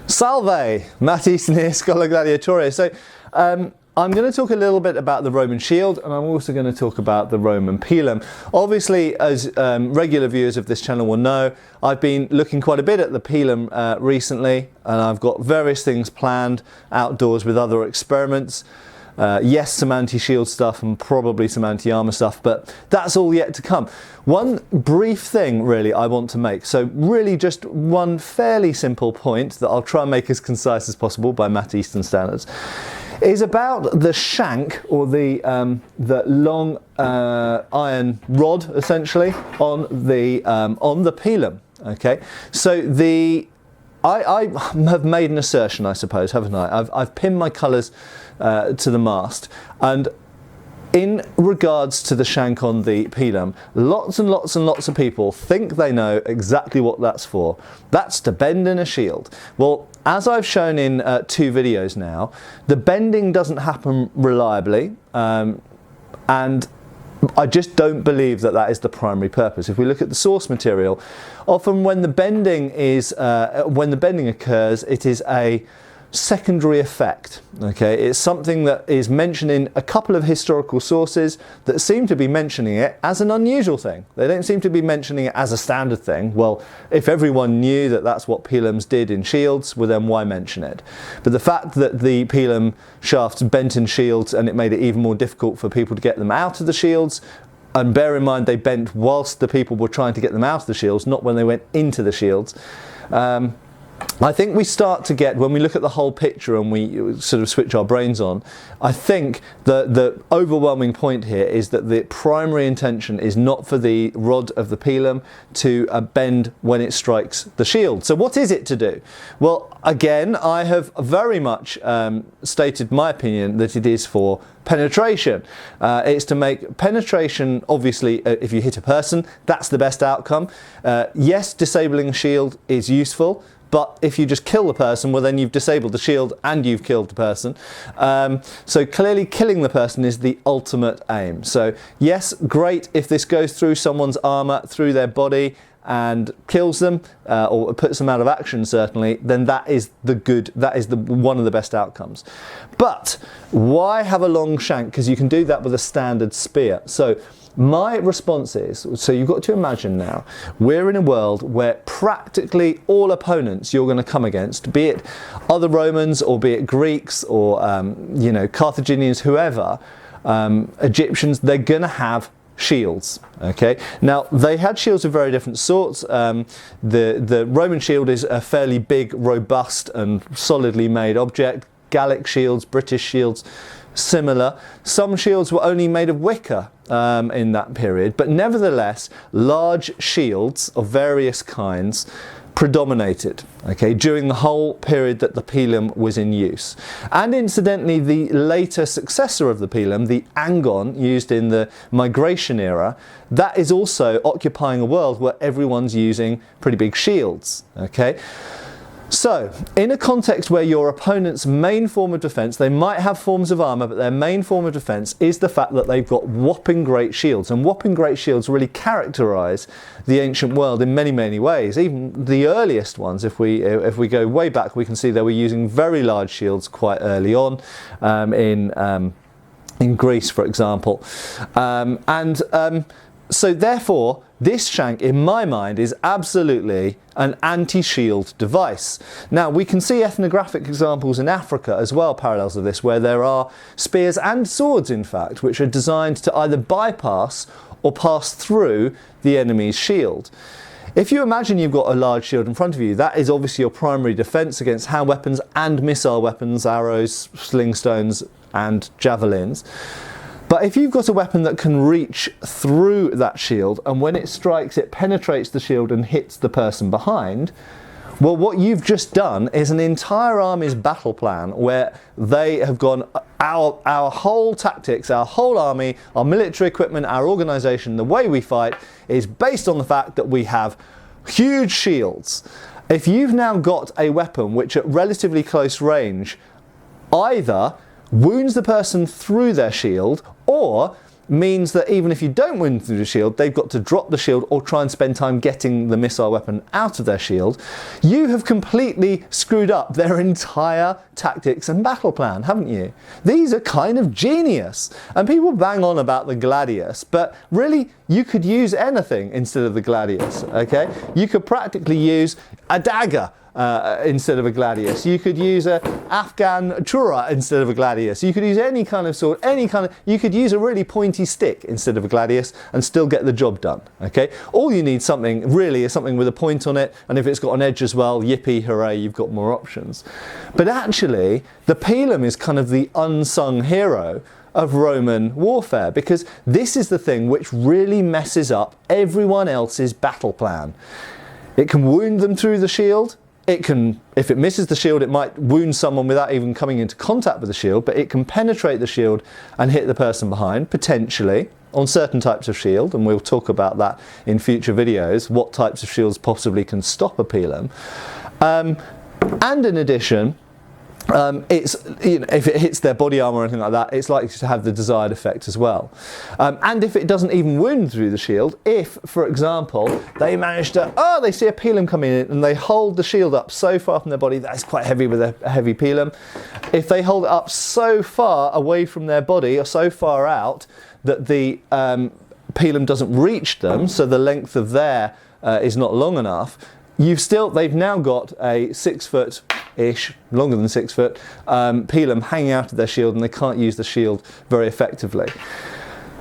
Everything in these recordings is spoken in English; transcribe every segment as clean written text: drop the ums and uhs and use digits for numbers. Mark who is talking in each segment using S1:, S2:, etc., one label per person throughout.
S1: Salve! Matt Easton here, Schola Gladiatoria. So I'm going to talk a little bit about the Roman shield, and I'm also going to talk about the Roman pilum. Obviously, as regular viewers of this channel will know, I've been looking quite a bit at the pilum recently, and I've got various things planned outdoors with other experiments. Yes, some anti-shield stuff and probably some anti-armor stuff, but that's all yet to come. One brief thing really I want to make, so really just one fairly simple point that I'll try and make as concise as possible by Matt Easton standards, is about the shank, or the long iron rod essentially on the pilum. Okay, so I have made an assertion, I suppose, haven't I? I've pinned my colours to the mast, and in regards to the shank on the pilum, lots and lots and lots of people think they know exactly what that's for. That's to bend in a shield. Well, as I've shown in 2 videos now, the bending doesn't happen reliably, and I just don't believe that that is the primary purpose. If we look at the source material, often when the bending occurs, it is a secondary effect. Okay, it's something that is mentioned in a couple of historical sources that seem to be mentioning it as an unusual thing. They don't seem to be mentioning it as a standard thing. Well, if everyone knew that that's what pilums did in shields, well then why mention it? But the fact that the pilum shafts bent in shields and it made it even more difficult for people to get them out of the shields, and bear in mind they bent whilst the people were trying to get them out of the shields, not when they went into the shields. I think we start to get, when we look at the whole picture and we sort of switch our brains on, I think the overwhelming point here is that the primary intention is not for the rod of the pilum to bend when it strikes the shield. So what is it to do? Well, again, I have very much stated my opinion that it is for penetration. It's to make penetration, obviously, if you hit a person, that's the best outcome. Yes, disabling a shield is useful, but if you just kill the person, well then you've disabled the shield and you've killed the person. So clearly killing the person is the ultimate aim. So yes, great if this goes through someone's armour, through their body, and kills them, or puts them out of action certainly, then that is one of the best outcomes. But why have a long shank? Because you can do that with a standard spear. So my response is, so you've got to imagine now, we're in a world where practically all opponents you're going to come against, be it other Romans or be it Greeks or Carthaginians, whoever, Egyptians, they're going to have shields. Okay, now they had shields of very different sorts. The Roman shield is a fairly big, robust and solidly made object. Gallic shields, British shields, similar. Some shields were only made of wicker in that period, but nevertheless large shields of various kinds predominated, okay, during the whole period that the pilum was in use. And incidentally, the later successor of the pilum, the angon, used in the migration era, that is also occupying a world where everyone's using pretty big shields. Okay, so in a context where your opponent's main form of defense, they might have forms of armor, but their main form of defense is the fact that they've got whopping great shields, and whopping great shields really characterize the ancient world in many, many ways. Even the earliest ones, if we go way back, we can see they were using very large shields quite early on, in Greece, for example, so therefore, this shank, in my mind, is absolutely an anti-shield device. Now, we can see ethnographic examples in Africa as well, parallels of this, where there are spears and swords, in fact, which are designed to either bypass or pass through the enemy's shield. If you imagine you've got a large shield in front of you, that is obviously your primary defense against hand weapons and missile weapons, arrows, sling stones, and javelins. But if you've got a weapon that can reach through that shield, and when it strikes it penetrates the shield and hits the person behind, well, what you've just done is an entire army's battle plan where they have gone, our whole tactics, our whole army, our military equipment, our organisation, the way we fight is based on the fact that we have huge shields. If you've now got a weapon which at relatively close range either wounds the person through their shield, or means that even if you don't wound through the shield, they've got to drop the shield or try and spend time getting the missile weapon out of their shield. You have completely screwed up their entire tactics and battle plan, haven't you? These are kind of genius. And people bang on about the gladius, but really you could use anything instead of the gladius, okay? You could practically use a dagger instead of a gladius. You could use a Afghan chura instead of a gladius. You could use any kind of sword, you could use a really pointy stick instead of a gladius and still get the job done, okay? All you need really is something with a point on it, and if it's got an edge as well, yippee, hooray, you've got more options. But actually, the pilum is kind of the unsung hero of Roman warfare, because this is the thing which really messes up everyone else's battle plan. It can wound them through the shield. It can, if it misses the shield, it might wound someone without even coming into contact with the shield, but it can penetrate the shield and hit the person behind, potentially, on certain types of shield, and we'll talk about that in future videos, what types of shields possibly can stop a pilum. And in addition, it's, if it hits their body armor or anything like that, it's likely to have the desired effect as well. And if it doesn't even wound through the shield, if, for example, they manage to, they see a pilum coming in and they hold the shield up so far from their body, that's quite heavy with a heavy pilum. If they hold it up so far away from their body or so far out that the pilum doesn't reach them, so the length of their is not long enough, they've now got a 6 foot-ish, longer than 6 foot, pilum hanging out of their shield, and they can't use the shield very effectively.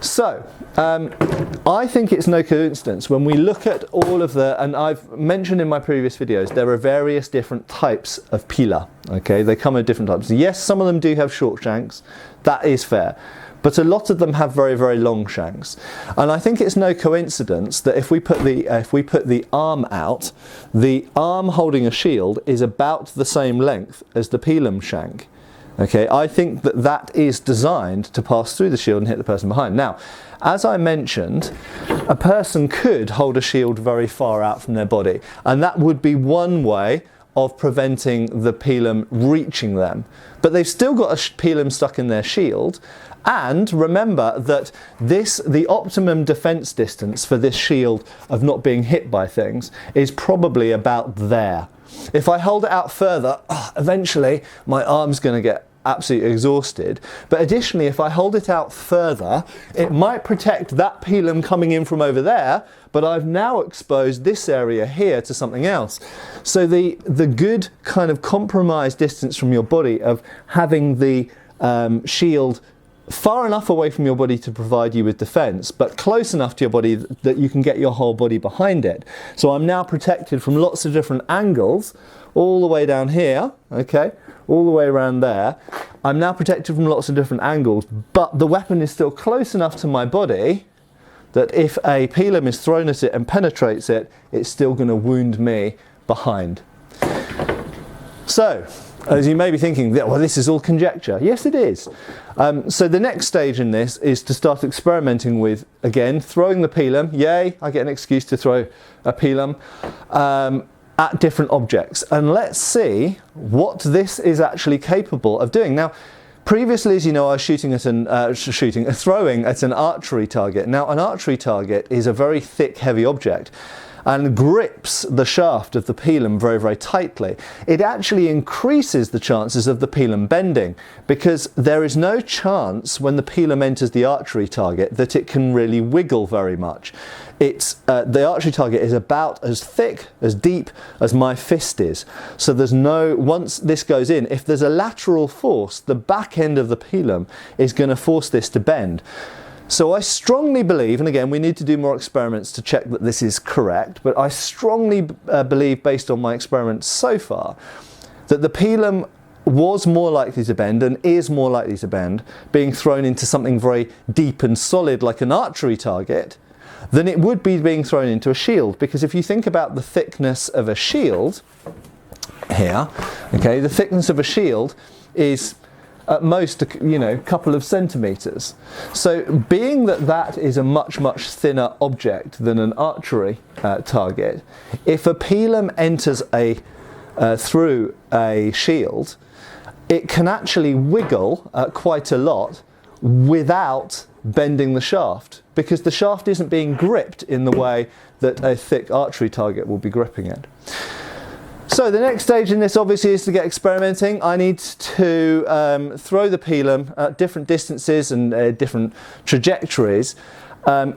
S1: So, I think it's no coincidence when we look at all of and I've mentioned in my previous videos, there are various different types of pila, okay? They come in different types. Yes, some of them do have short shanks, that is fair. But a lot of them have very, very long shanks. And I think it's no coincidence that if we put the arm out, the arm holding a shield is about the same length as the pilum shank. Okay, I think that is designed to pass through the shield and hit the person behind. Now, as I mentioned, a person could hold a shield very far out from their body, and that would be one way of preventing the pilum reaching them. But they've still got a pilum stuck in their shield. And remember that the optimum defense distance for this shield of not being hit by things is probably about there. If I hold it out further, eventually my arm's going to get absolutely exhausted. But additionally, if I hold it out further, it might protect that pilum coming in from over there, but I've now exposed this area here to something else. So the good kind of compromise distance from your body of having the shield far enough away from your body to provide you with defense, but close enough to your body that you can get your whole body behind it. So I'm now protected from lots of different angles, all the way down here, okay, all the way around there. I'm now protected from lots of different angles, but the weapon is still close enough to my body that if a pilum is thrown at it and penetrates it, it's still going to wound me behind. So, as you may be thinking, well, this is all conjecture. Yes, it is. So the next stage in this is to start experimenting with, again, throwing the pilum. Yay, I get an excuse to throw a pilum at different objects. And let's see what this is actually capable of doing. Now, previously, as you know, I was throwing at an archery target. Now, an archery target is a very thick, heavy object and grips the shaft of the pilum very, very tightly. It actually increases the chances of the pilum bending, because there is no chance when the pilum enters the archery target that it can really wiggle very much. The archery target is about as thick, as deep as my fist is. So once this goes in, if there's a lateral force, the back end of the pilum is going to force this to bend. So I strongly believe, and again, we need to do more experiments to check that this is correct, but I strongly believe, based on my experiments so far, that the pilum was more likely to bend and is more likely to bend being thrown into something very deep and solid like an archery target than it would be being thrown into a shield. Because if you think about the thickness of a shield here, okay, the thickness of a shield is at most, a couple of centimetres. So being that is a much, much thinner object than an archery target, if a pilum enters through a shield, it can actually wiggle quite a lot without bending the shaft, because the shaft isn't being gripped in the way that a thick archery target will be gripping it. So the next stage in this obviously is to get experimenting. I need to throw the pilum at different distances and different trajectories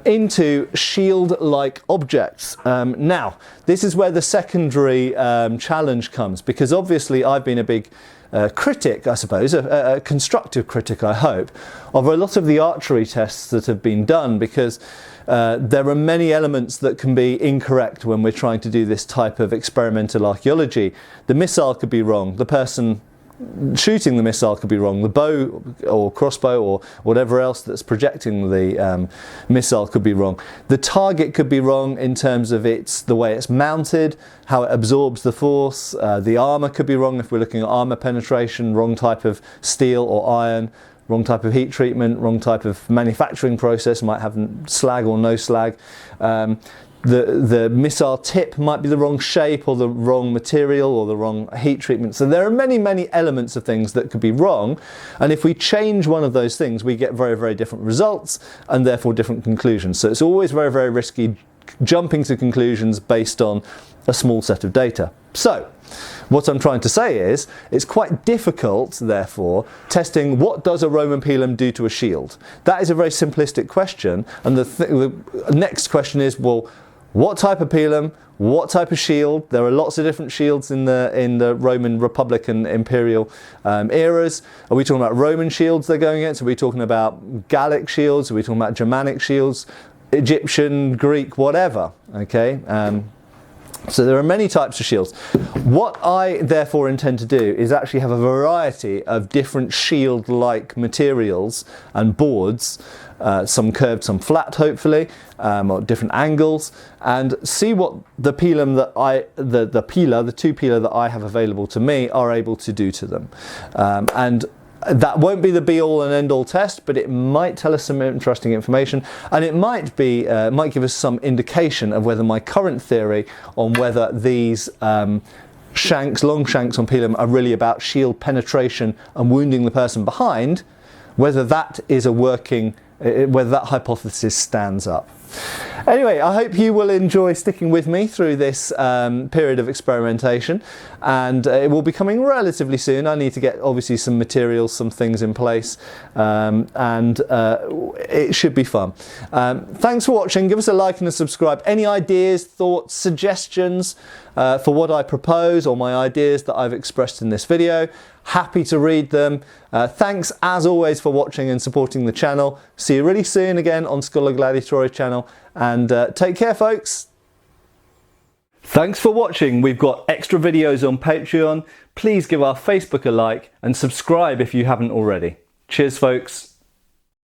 S1: into shield-like objects. Now, this is where the secondary challenge comes, because obviously I've been a big critic, I suppose, a constructive critic, I hope, of a lot of the archery tests that have been done, because there are many elements that can be incorrect when we're trying to do this type of experimental archaeology. The missile could be wrong, the person shooting the missile could be wrong, the bow or crossbow or whatever else that's projecting the missile could be wrong. The target could be wrong in terms of the way it's mounted, how it absorbs the force. The armour could be wrong if we're looking at armour penetration, wrong type of steel or iron, wrong type of heat treatment, wrong type of manufacturing process, might have slag or no slag. The missile tip might be the wrong shape or the wrong material or the wrong heat treatment. So there are many, many elements of things that could be wrong. And if we change one of those things, we get very, very different results and therefore different conclusions. So it's always very, very risky jumping to conclusions based on a small set of data. So what I'm trying to say is it's quite difficult, therefore, testing what does a Roman pilum do to a shield. That is a very simplistic question. And the next question is, well, what type of pilum, what type of shield? There are lots of different shields in the Roman Republic and Imperial eras. Are we talking about Roman shields they're going against? Are we talking about Gallic shields? Are we talking about Germanic shields? Egyptian, Greek, whatever, okay? So there are many types of shields. What I therefore intend to do is actually have a variety of different shield-like materials and boards, some curved, some flat hopefully, or different angles, and see what the pilum that the two pila that I have available to me are able to do to them. And that won't be the be-all and end-all test, but it might tell us some interesting information, and it might give us some indication of whether my current theory on whether these shanks, long shanks on pilum are really about shield penetration and wounding the person behind, whether that is whether that hypothesis stands up. Anyway, I hope you will enjoy sticking with me through this period of experimentation, and it will be coming relatively soon. I need to get obviously some materials, some things in place, and it should be fun. Thanks for watching. Give us a like and a subscribe. Any ideas, thoughts, suggestions for what I propose or my ideas that I've expressed in this video? Happy to read them. Thanks as always for watching and supporting the channel. See you really soon again on Schola Gladiatoria channel, and take care, folks. Thanks for watching. We've got extra videos on Patreon. Please give our Facebook a like and subscribe if you haven't already. Cheers, folks.